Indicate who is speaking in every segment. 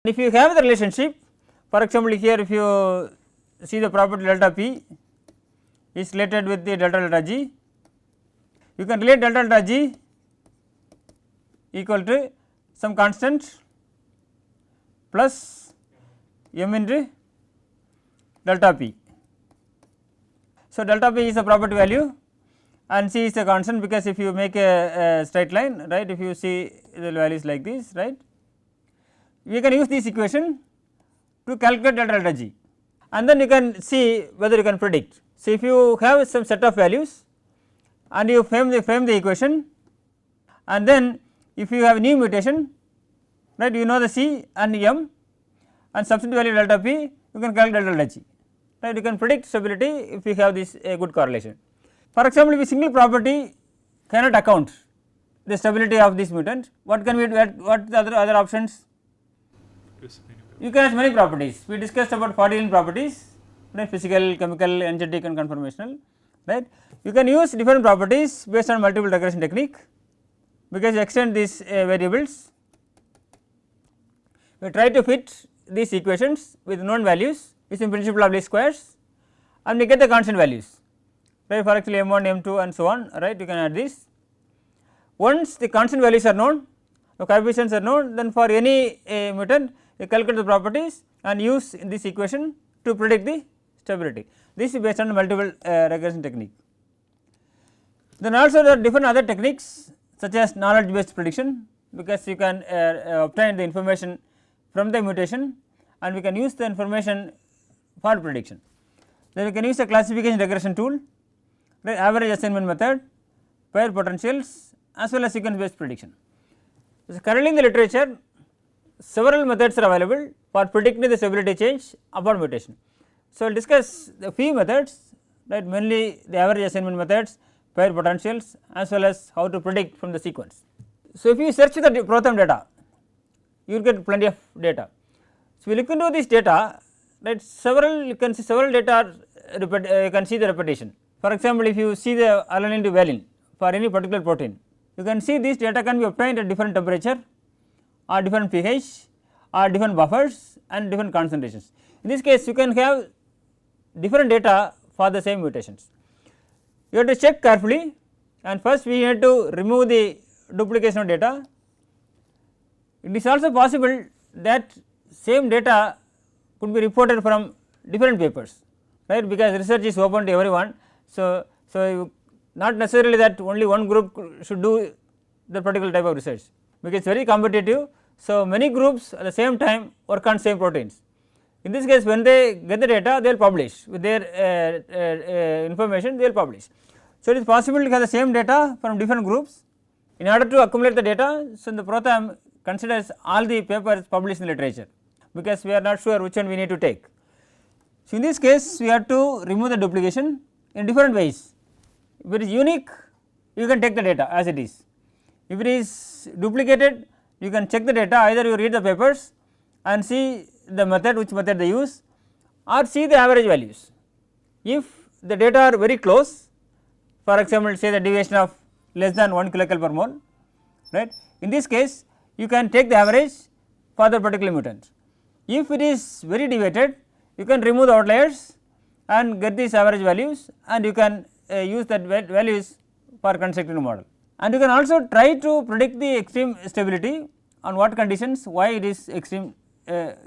Speaker 1: If you have the relationship, for example, here if you see the property delta p is related with the delta g, you can relate delta g equal to some constant plus m into delta p. So, delta p is a property value and c is a constant, because if you make a straight line, right, if you see the values like this, right, we can use this equation to calculate delta g, and then you can see whether you can predict. So, if you have some set of values and you frame the equation, and then if you have new mutation, right, you know the c and m and substitute value delta p, you can calculate delta g, right, you can predict stability if you have this a good correlation. For example, if a single property cannot account the stability of this mutant, what can we do? What the other options? You can have many properties. We discussed about 14 properties, right, physical, chemical, energetic and conformational, right. You can use different properties based on multiple regression technique, because you extend these variables. We try to fit these equations with known values using principle of least squares, and we get the constant values, right, for actually m1, m2 and so on, right, you can add this. Once the constant values are known, the coefficients are known, then for any mutant you calculate the properties and use this equation to predict the stability. This is based on multiple regression technique. Then also there are different other techniques such as knowledge based prediction, because you can obtain the information from the mutation and we can use the information for prediction. Then we can use a classification regression tool, the average assignment method, pair potentials as well as sequence based prediction. So, currently in the literature several methods are available for predicting the stability change upon mutation. So, we will discuss the few methods, right, mainly the average assignment methods, pair potentials as well as how to predict from the sequence. So, if you search the Protham data, you will get plenty of data. So, we look into this data, right, you can see several data you can see the repetition. For example, if you see the alanine to valine for any particular protein, you can see this data can be obtained at different temperature or different pH or different buffers and different concentrations. In this case, you can have different data for the same mutations. You have to check carefully, and first we need to remove the duplication of data. It is also possible that same data could be reported from different papers, right, because research is open to everyone. So, not necessarily that only one group should do the particular type of research, because it is very competitive. So, many groups at the same time work on same proteins. In this case, when they get the data, they will publish with their information, they will publish. So, it is possible to have the same data from different groups. In order to accumulate the data, so the Protham considers all the papers published in the literature, because we are not sure which one we need to take. So, in this case, we have to remove the duplication in different ways. If it is unique, you can take the data as it is. If it is duplicated, you can check the data, either you read the papers and see the method, which method they use, or see the average values. If the data are very close, for example, say the deviation of less than 1 kilocalorie per mole, right, in this case you can take the average for the particular mutant. If it is very deviated, you can remove the outliers and get these average values, and you can use that values for constructing a model. And you can also try to predict the extreme stability, on what conditions, why it is extreme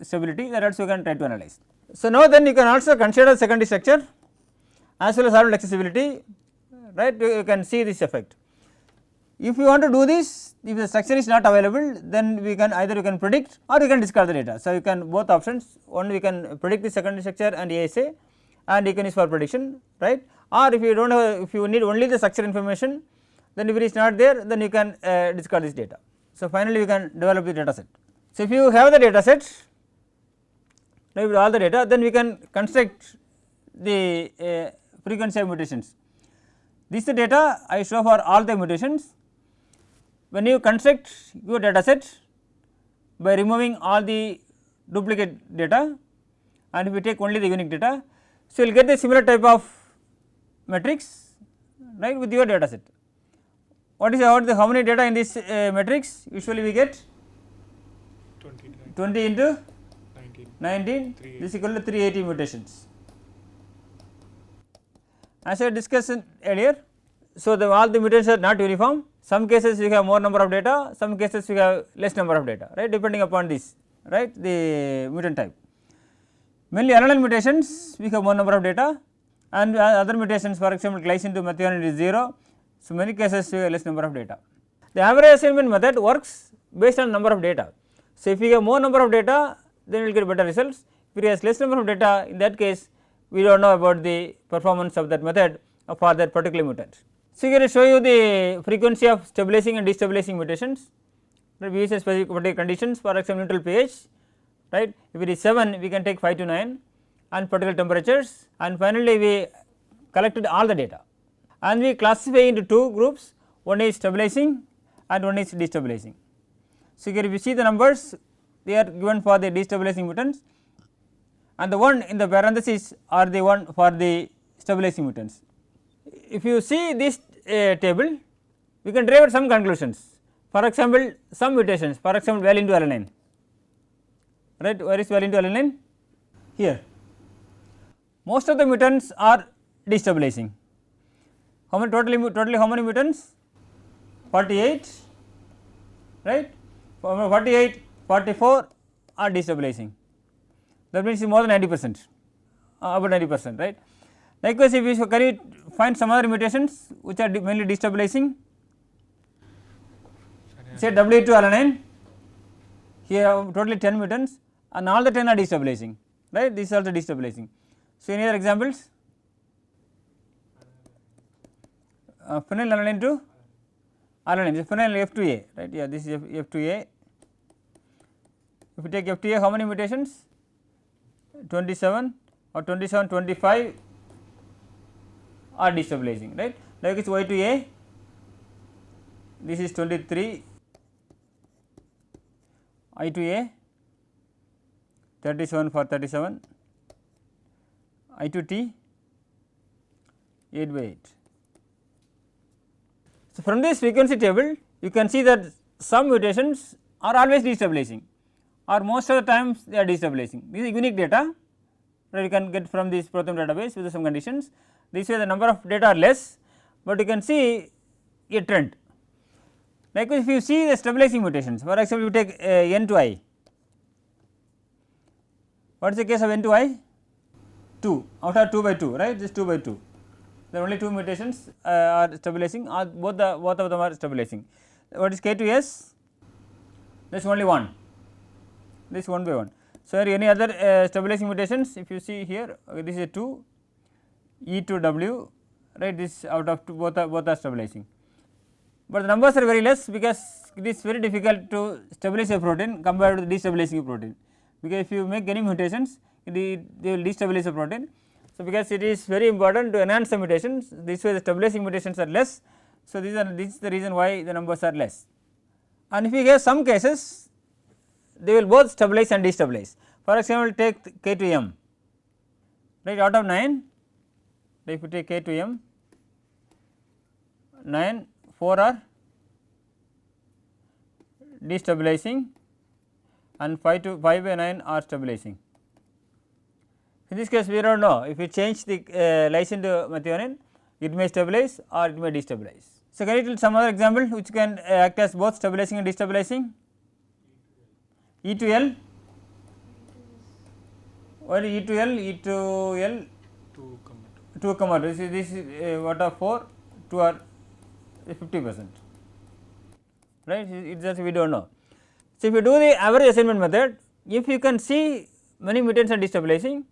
Speaker 1: stability, that also you can try to analyze. So, now then you can also consider secondary structure as well as orbital accessibility, right, you can see this effect. If you want to do this, if the structure is not available, then we can either you can predict or you can discard the data. So, you can both options, one we can predict the secondary structure and ASA, and you can use for prediction, right, or if you do not have, if you need only the structure information, then if it is not there, then you can discard this data. So, finally, we can develop the data set. So, if you have the data set, right, with all the data, then we can construct the frequency of mutations. This is the data I show for all the mutations. When you construct your data set by removing all the duplicate data, and if you take only the unique data, so you will get the similar type of matrix, right, with your data set. What is about the how many data in this matrix? Usually we get
Speaker 2: 20.
Speaker 1: 20 into
Speaker 2: 19.
Speaker 1: 19, this is equal to 380 mutations. As I discussed earlier, so all the mutations are not uniform. Some cases we have more number of data, some cases we have less number of data, right, depending upon this, right, the mutant type. Mainly alanine mutations we have more number of data, and other mutations, for example glycine to methionine is 0. So, many cases we have less number of data. The average assignment method works based on number of data. So, if we have more number of data, then we will get better results. If we have less number of data, in that case we do not know about the performance of that method for that particular mutant. So, here I show you the frequency of stabilizing and destabilizing mutations. We use a specific particular conditions, for example neutral pH, right. If it is 7, we can take 5 to 9 and particular temperatures, and finally we collected all the data and we classify into two groups, one is stabilizing and one is destabilizing. So, here if you see the numbers, they are given for the destabilizing mutants, and the one in the parenthesis are the one for the stabilizing mutants. If you see this table, we can derive some conclusions. For example, some mutations, for example valine to alanine, right. Where is valine to alanine? Here. Most of the mutants are destabilizing. How many totally how many mutants? 48, right. 48, 44 are destabilizing. That means more than 90%, about 90%, right. Likewise, if you can find some other mutations which are mainly destabilizing, say W2 alanine, here totally 10 mutants and all the 10 are destabilizing, right. This is also destabilizing. So, any other examples? Phenylalanine to alanine, phenyl F2A, right. Yeah, this is F2A. If you take F2A, how many mutations? 27 or 27, 25 are destabilizing, right. Like it's Y2A, this is 23, I2A 37 for 37, I2T 8 by 8. So, from this frequency table you can see that some mutations are always destabilizing or most of the times they are destabilizing. This is unique data that you can get from this Proteome database with some conditions. This way the number of data are less, but you can see a trend. Likewise, if you see the stabilizing mutations, for example, you take N to I. What is the case of N to I? 2 out of 2 by 2, right. This 2 by 2. There are only 2 mutations are stabilizing, or both of them are stabilizing. What is K to S? This only 1. This 1 by 1. So, any other stabilizing mutations? If you see here, this is a 2, E to W, right. This out of 2, both are stabilizing, but the numbers are very less because it is very difficult to stabilize a protein compared to the destabilizing a protein, because if you make any mutations, they will destabilize the protein. So, because it is very important to enhance the mutations, this way the stabilizing mutations are less. So, this is the reason why the numbers are less. And if you have some cases, they will both stabilize and destabilize. For example, take K to M, right. Out of 9, if you take K to M, 9, 4 are destabilizing and 5 by 9 are stabilizing. In this case, we do not know if you change the lysine to methionine, it may stabilize or it may destabilize. So, can you tell some other example which can act as both stabilizing and destabilizing? E to L. What is E to L? E to L 2, this is what are 4, 2 are 50%, right. It is just we do not know. So, if you do the average assignment method, if you can see many mutants are destabilizing,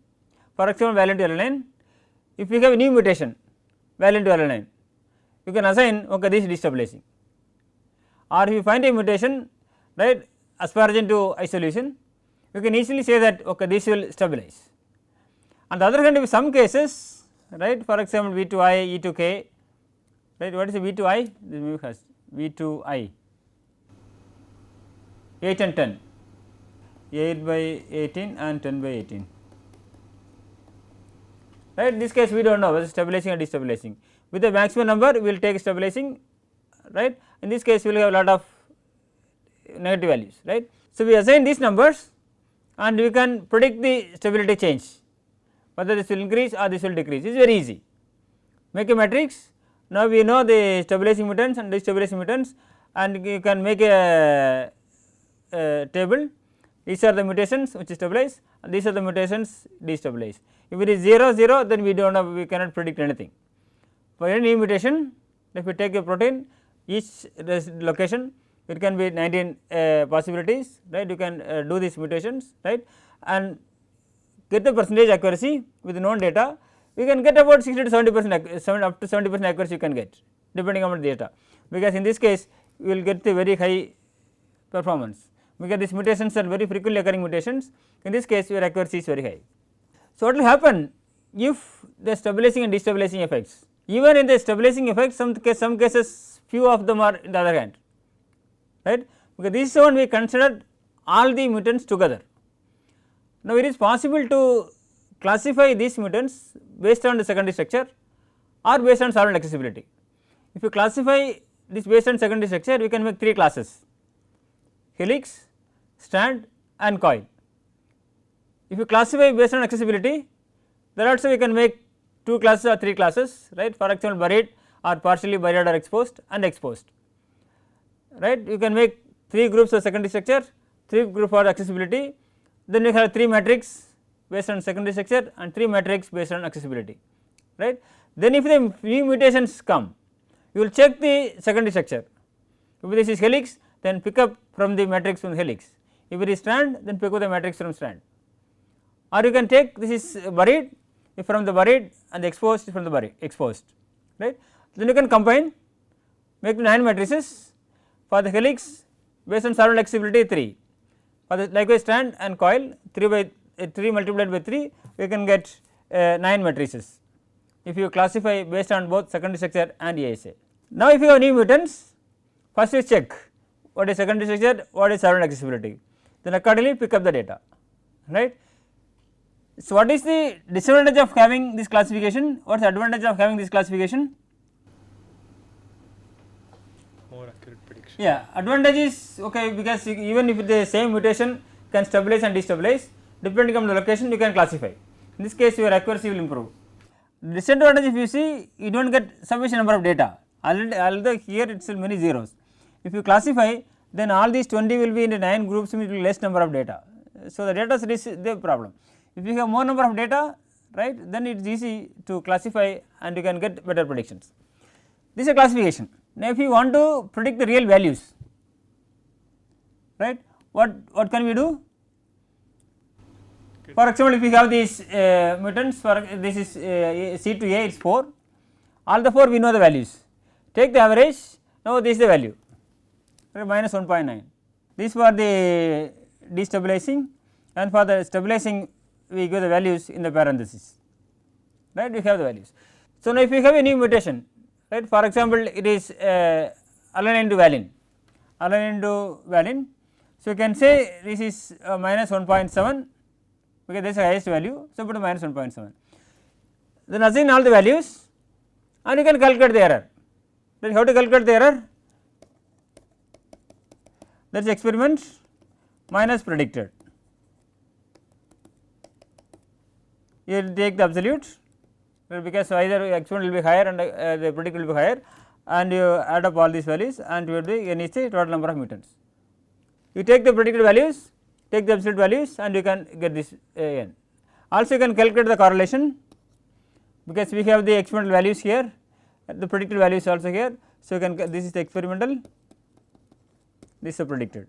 Speaker 1: for example valine to alanine, if you have a new mutation valine to alanine, you can assign okay this is destabilizing, or if you find a mutation, right, asparagine to isoleucine, you can easily say that okay this will stabilize. On the other hand, in some cases, right, for example V to I, E to K, right. What is the V to I? This has V to I 8 and 10, 8 by 18 and 10 by 18, right. In this case we do not know whether stabilizing or destabilizing. With the maximum number we will take stabilizing, right. In this case we will have a lot of negative values, right. So, we assign these numbers and we can predict the stability change, whether this will increase or this will decrease. It is very easy. Make a matrix. Now, we know the stabilizing mutants and destabilizing mutants, and you can make a table. These are the mutations which stabilize, and these are the mutations destabilize. If it is 0 0, then we do not know, we cannot predict anything. For any mutation, if we take a protein, each location, it can be 19 possibilities, right. You can do these mutations, right, and get the percentage accuracy with known data. We can get about 60 to 70%, up to 70% accuracy you can get, depending on the data, because in this case you will get the very high performance, because these mutations are very frequently occurring mutations. In this case your accuracy is very high. So, what will happen if the stabilizing and destabilizing effects, even in the stabilizing effects, some cases few of them are in the other hand, right, because this one we considered all the mutants together. Now, it is possible to classify these mutants based on the secondary structure or based on solvent accessibility. If you classify this based on secondary structure, we can make 3 classes: helix, strand and coil. If you classify based on accessibility, then also we can make 2 classes or 3 classes, right, for example buried or partially buried or exposed and exposed, right. You can make 3 groups of secondary structure, 3 group for accessibility, then you have 3 matrix based on secondary structure and 3 matrix based on accessibility, right. Then if the new mutations come, you will check the secondary structure. If this is helix, then pick up from the matrix from helix. If it is strand, then pick up the matrix from strand. Or you can take this is buried, if from the buried, and the exposed from the buried exposed, right. Then you can combine, make 9 matrices. For the helix based on solvent accessibility 3, for the likewise strand and coil 3 multiplied by 3, we can get 9 matrices if you classify based on both secondary structure and ASA. Now, if you have new mutants, first you check what is secondary structure, what is solvent accessibility, then accordingly pick up the data, right. So, what is the disadvantage of having this classification? What is the advantage of having this classification?
Speaker 2: More accurate prediction.
Speaker 1: Yeah, advantage is okay, because even if the same mutation can stabilize and destabilize, depending on the location you can classify. In this case your accuracy will improve. Disadvantage, if you see, you do not get sufficient number of data, although here it is many zeros. If you classify, then all these 20 will be in the 9 groups with less number of data. So, the data is the problem. If you have more number of data, right, then it is easy to classify and you can get better predictions. This is a classification. Now, if you want to predict the real values, right, what can we do? For example, if we have these mutants, for this is C to A, it is 4, all the 4 we know the values, take the average, now this is the value, right, minus 1.9. This for the destabilizing, and for the stabilizing we give the values in the parenthesis, right, we have the values. So, now if we have a new mutation, right, for example it is alanine to valine, so you can say this is minus 1.7, because this is the highest value, so put minus 1.7, then assign all the values and you can calculate the error. Then how to calculate the error? That is experiment minus predicted. You will take the absolute, because either experiment will be higher and the predicted will be higher, and you add up all these values and you will be n is the total number of mutants. You take the predicted values, take the absolute values and you can get this n. Also you can calculate the correlation, because we have the experimental values here, the predicted values also here. So, you can get this is the experimental, this is the predicted.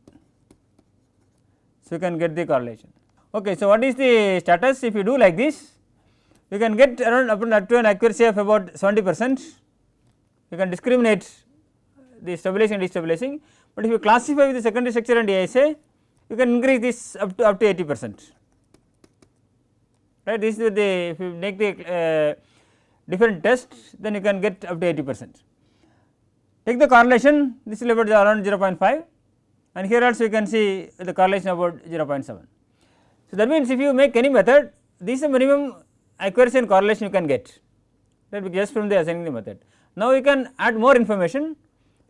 Speaker 1: So, you can get the correlation. Okay, so, what is the status? If you do like this, you can get around up to an accuracy of about 70%. You can discriminate the stabilizing and destabilizing, but if you classify with the secondary structure and ASA, you can increase this up to 80%. Right, this is the, if you make the different tests, then you can get up to 80%. Take the correlation, this is about around 0.5, and here also you can see the correlation about 0.7. So, that means if you make any method, this is the minimum accuracy and correlation you can get, right, just from the assigning the method. Now, you can add more information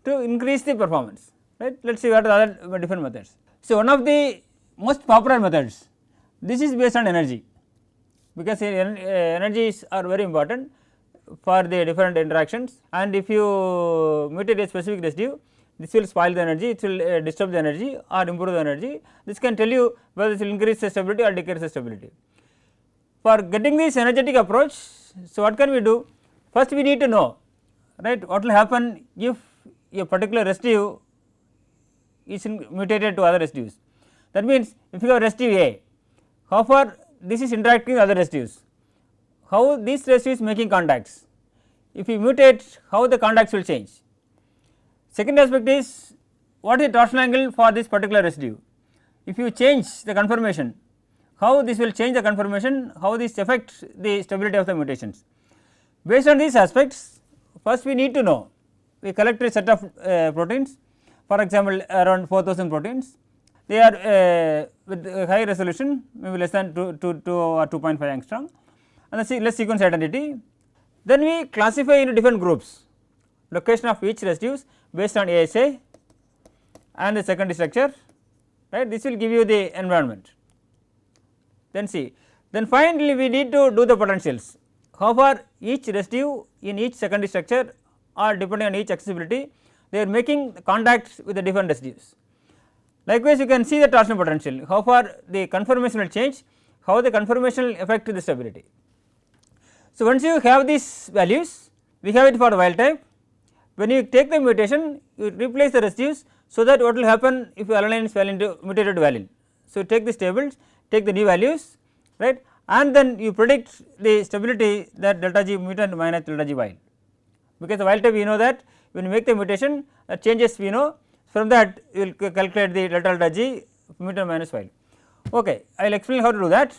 Speaker 1: to increase the performance, right. Let us see what are the other different methods. So, one of the most popular methods, this is based on energy, because energies are very important for the different interactions, and if you mutate a specific residue, this will spoil the energy, it will disturb the energy or improve the energy. This can tell you whether it will increase the stability or decrease the stability. For getting this energetic approach, so what can we do? First we need to know, right, what will happen if a particular residue is mutated to other residues. That means, if you have residue A, how far this is interacting with other residues, how this residue is making contacts, if you mutate, how the contacts will change. Second aspect is, what is the torsion angle for this particular residue, if you change the conformation, how this will change the conformation, how this affects the stability of the mutations. Based on these aspects, first we need to know, we collect a set of proteins, for example around 4000 proteins, they are with high resolution, maybe less than 2 or 2.5 angstrom, and the less sequence identity. Then we classify into different groups, location of each residues based on ASA and the secondary structure, right, this will give you the environment. Then see, then finally we need to do the potentials, how far each residue in each secondary structure or depending on each accessibility, they are making contacts with the different residues. Likewise, you can see the torsion potential, how far the conformation will change, how the conformation will affect the stability. So, once you have these values, we have it for the wild type. When you take the mutation, you replace the residues, so that what will happen if your alanine is mutated to valine. So, take these tables, take the new values, right, and then you predict the stability that delta G mutant minus delta G wild, because the wild type we know that when you make the mutation changes we know, from that you will calculate the delta G mutant minus wild. Okay, I will explain how to do that.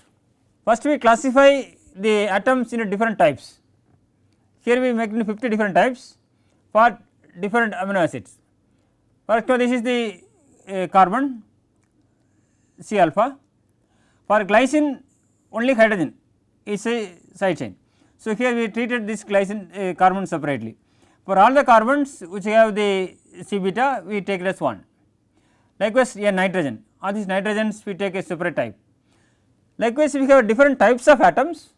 Speaker 1: First we classify the atoms in different types. Here we make 50 different types for different amino acids. For example, this is the carbon C alpha. For glycine only hydrogen is a side chain. So, here we treated this glycine carbon separately. For all the carbons which have the C beta, we take it as 1. Likewise, a nitrogen, all these nitrogens we take a separate type. Likewise, we have different types of atoms,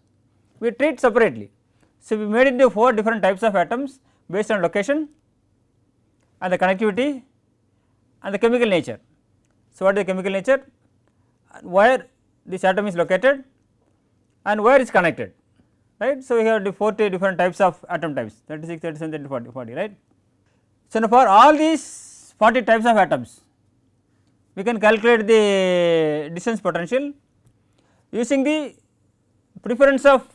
Speaker 1: we treat separately. So, we made into 4 different types of atoms based on location and the connectivity and the chemical nature. So, what is the chemical nature, where this atom is located and where it is connected, right. So, we have the 40 different types of atom types, 36, 37, 30, 40, right. So, now for all these 40 types of atoms, we can calculate the distance potential using the preference of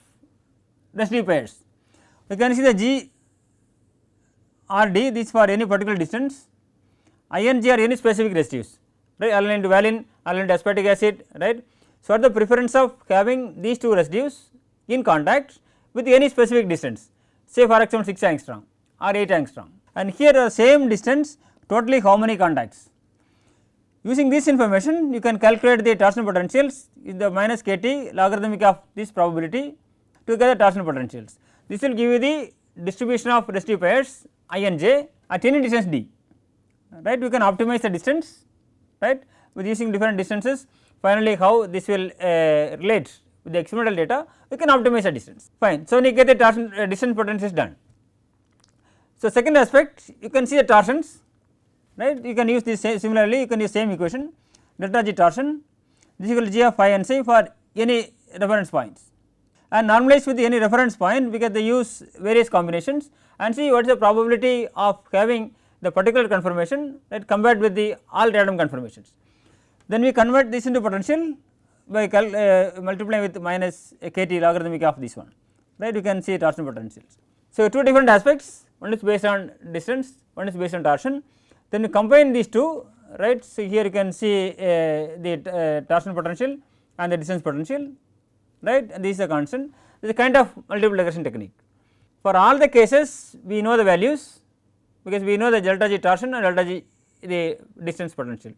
Speaker 1: residue pairs. We can see the G or D, this for any particular distance, ING or any specific residues, right, alanine to valine, alanine to aspartic acid, right. So, what the preference of having these two residues in contact with any specific distance, say for example 6 angstrom or 8 angstrom, and here the same distance totally how many contacts. Using this information you can calculate the torsion potentials in the minus kT logarithmic of this probability to get the torsion potentials. This will give you the distribution of residue pairs INJ at any distance d, right. We can optimize the distance, right, with using different distances. Finally, how this will relate with the experimental data, we can optimize the distance, fine. So, when you get the torsion distance potential is done. So, second aspect, you can see the torsions, right, you can use this similarly, you can use same equation, delta G torsion, this is equal to G of phi and psi for any reference points, and normalize with any reference point, because they use various combinations and see what is the probability of having the particular conformation, right, compared with the all random conformations. Then we convert this into potential by multiplying with minus kT logarithmic of this one, right, you can see torsion potentials. So, 2 different aspects, one is based on distance, one is based on torsion, then we combine these two, right. So, here you can see the torsion potential and the distance potential, right, and this is a constant, this is a kind of multiple regression technique. For all the cases we know the values, because we know the delta G torsion and delta G the distance potential.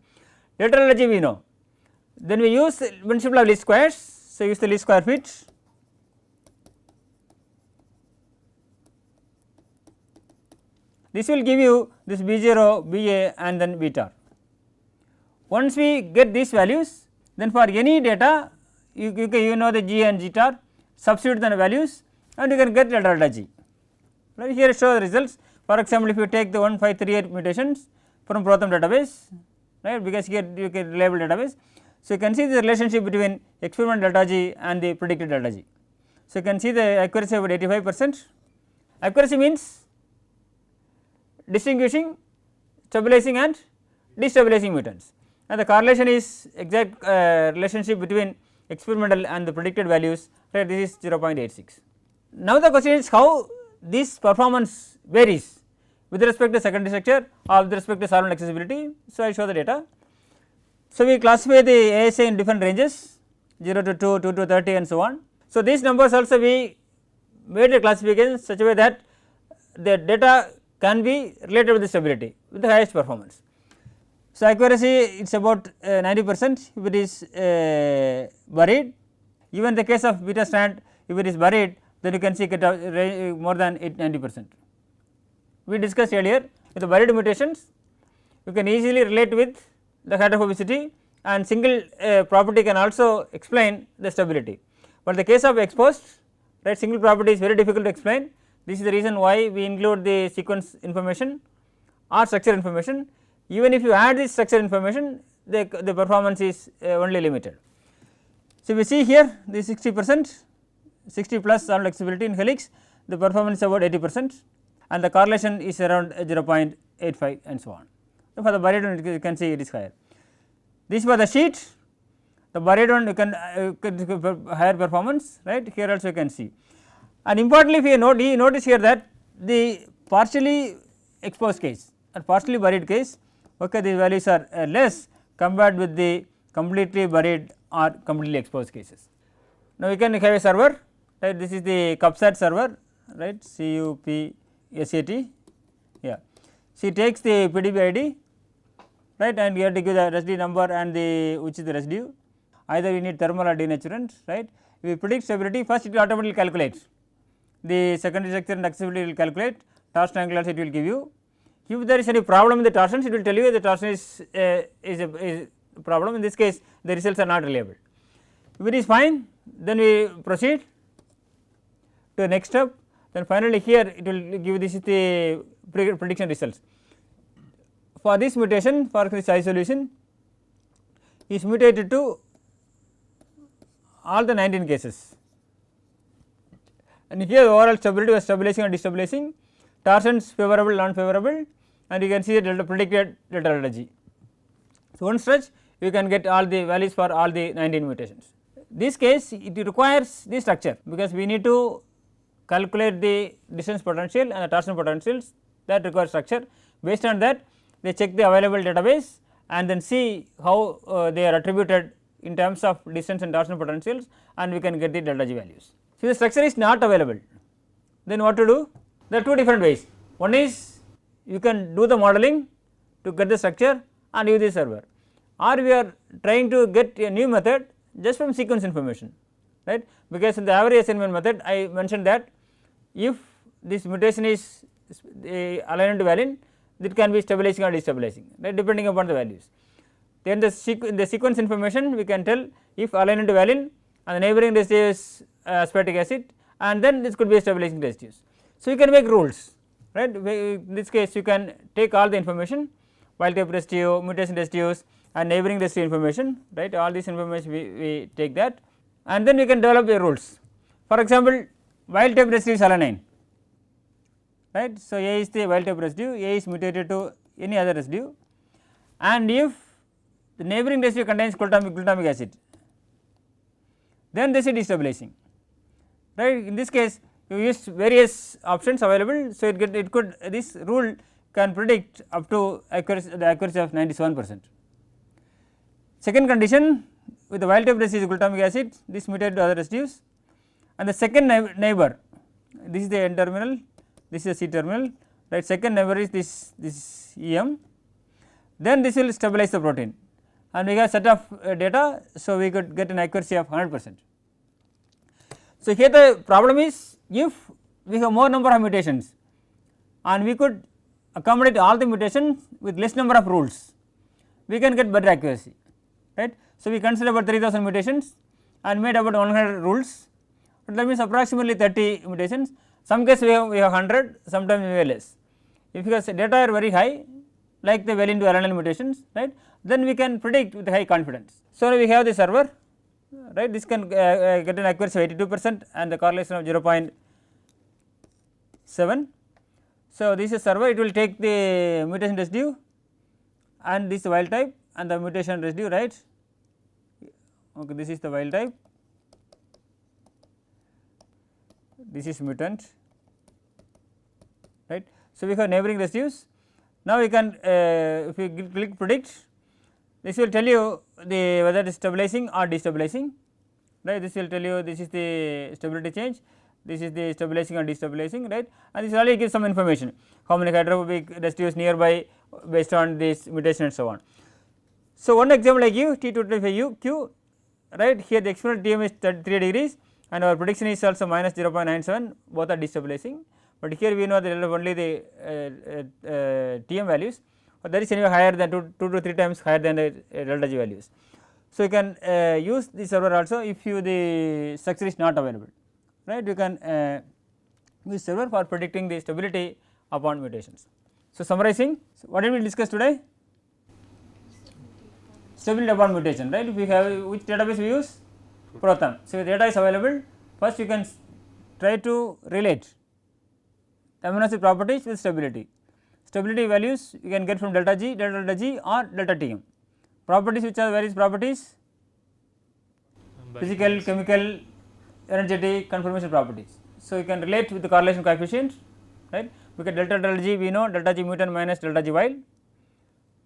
Speaker 1: Delta G we know, then we use principle of least squares. So, use the least square fit, this will give you this B0, BA and then beta. once we get these values, then for any data you know the g and g star, substitute the values and you can get delta delta g. Right, here show the results. For example, if you take the 1538 mutations from Protham database, right, because here you get reliable database. So, you can see the relationship between experimental delta g and the predicted delta g. So, you can see the accuracy about 85%. Accuracy means distinguishing stabilizing and destabilizing mutants, and the correlation is exact relationship between experimental and the predicted values, right, this is 0.86. Now, the question is how this performance varies with respect to secondary structure or with respect to solvent accessibility. So, I show the data. So, we classify the ASA in different ranges 0 to 2, 2 to 30 and so on. So, these numbers also we made a classification such a way that the data can be related with the stability with the highest performance. So, accuracy it is about 90% if it is buried. Even the case of beta strand, if it is buried, then you can see it more than 90%. We discussed earlier with the buried mutations you can easily relate with the hydrophobicity and single property can also explain the stability, but the case of exposed, right, single property is very difficult to explain. This is the reason why we include the sequence information or structure information. Even if you add this structure information, the performance is only limited. So, we see here the 60%, 60 plus solvent accessibility in helix, the performance is about 80% and the correlation is around 0.85 and so on. So, for the buried one you can see it is higher. This for the sheet, the buried one you can higher performance, right, here also you can see. And importantly, if you notice here that the partially exposed case or partially buried case, okay, these values are less compared with the completely buried or completely exposed cases. Now, we can have a server, right, this is the CUPSAT server, right, CUPSAT, yeah. She takes the PDB ID, right, and you have to give the residue number and the which is the residue, either you need thermal or denaturant, right. If you predict stability, first it will automatically calculate the secondary structure and accessibility will calculate, torsion angle also it will give you. If there is any problem in the torsions, it will tell you the torsion is a problem. In this case, the results are not reliable. If it is fine, then we proceed to the next step. Then finally, here it will give this is the prediction results. For this mutation, for this isolation is mutated to all the 19 cases, and here overall stability was stabilizing and destabilizing, torsions favorable, non favorable, and you can see the delta predicted delta delta g. So, one stretch you can get all the values for all the 19 mutations. This case it requires the structure, because we need to calculate the distance potential and the torsion potentials, that requires structure. Based on that they check the available database and then see how they are attributed in terms of distance and torsion potentials, and we can get the delta g values. So, the structure is not available, then what to do? There are two different ways. One is you can do the modeling to get the structure and use the server, or we are trying to get a new method just from sequence information, right, because in the average assignment method I mentioned that if this mutation is aligned to valine, it can be stabilizing or destabilizing, right, depending upon the values. Then the sequence information we can tell if aligned to valine and the neighboring residue is aspartic acid, and then this could be a stabilizing residues. So, you can make rules, right. In this case you can take all the information, wild type residue, mutation residues and neighboring residue information, right, all this information we take that, and then we can develop the rules. For example, wild type residue is alanine, right. So, A is the wild type residue, A is mutated to any other residue, and if the neighboring residue contains glutamic acid, then this is destabilizing, right. In this case you use various options available. So, it could this rule can predict up to the accuracy of 97%. Second condition, with the wild type residue glutamic acid, this mutated to other residues, and the second neighbor, this is the N terminal, this is the C terminal, right. Second neighbor is this EM, then this will stabilize the protein, and we have set of data. So, we could get an accuracy of 100%. So, here the problem is if we have more number of mutations and we could accommodate all the mutations with less number of rules, we can get better accuracy, right. So, we consider about 3000 mutations and made about 100 rules, but that means approximately 30 mutations. Some case we have 100, sometimes we have less. If your data are very high, like the well into alanine mutations, right, then we can predict with high confidence. So, we have the server, right, this can get an accuracy of 82% and the correlation of 0.7. So, this is server, it will take the mutation residue and this wild type and the mutation residue, right. Okay, this is the wild type, this is mutant, right. So, we have neighboring residues. Now, we can if we click predict, this will tell you the whether it is stabilizing or destabilizing, right. This will tell you this is the stability change, this is the stabilizing or destabilizing, right, and this already gives some information how many hydrophobic residues nearby based on this mutation and so on. So, one example I give T225Q, right, here the experimental TM is 3 degrees and our prediction is also minus 0.97, both are destabilizing, but here we know that only the TM values, but that is anyway higher than 2 to 3 times higher than the delta G values. So, you can use the server also if you the structure is not available, right, you can use server for predicting the stability upon mutations. So, summarizing, so what did we discuss today? Stability upon mutation, right. If we have which database we use? Protham. So, if data is available, first you can try to relate the amino acid properties with stability. Stability values you can get from delta G or delta Tm. Properties, which are various properties? Physical, chemical, energetic, conformation properties. So, you can relate with the correlation coefficient, right. We get delta G, we know delta G mutant minus delta G wild.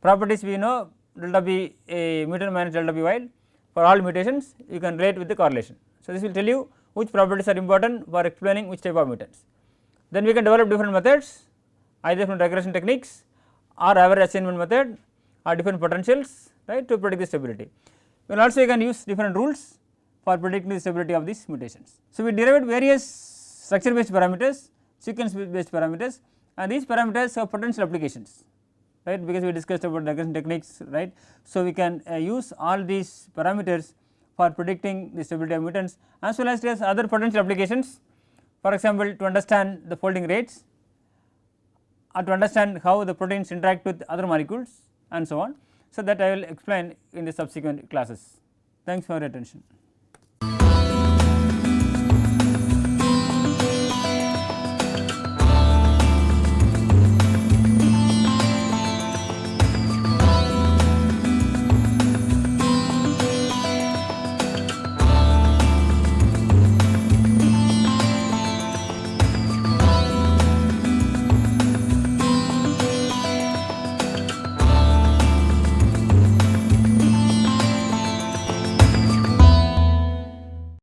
Speaker 1: Properties we know delta B mutant minus delta B wild. For all mutations you can relate with the correlation. So, this will tell you which properties are important for explaining which type of mutants. Then we can develop different methods either from regression techniques or average assignment method or different potentials, right, to predict the stability. Well, also you can use different rules for predicting the stability of these mutations. So, we derived various structure based parameters, sequence based parameters, and these parameters have potential applications, right, because we discussed about regression techniques, right. So, we can use all these parameters for predicting the stability of mutants as well as there are other potential applications, for example, to understand the folding rates or to understand how the proteins interact with other molecules and so on. So, that I will explain in the subsequent classes. Thanks for your attention.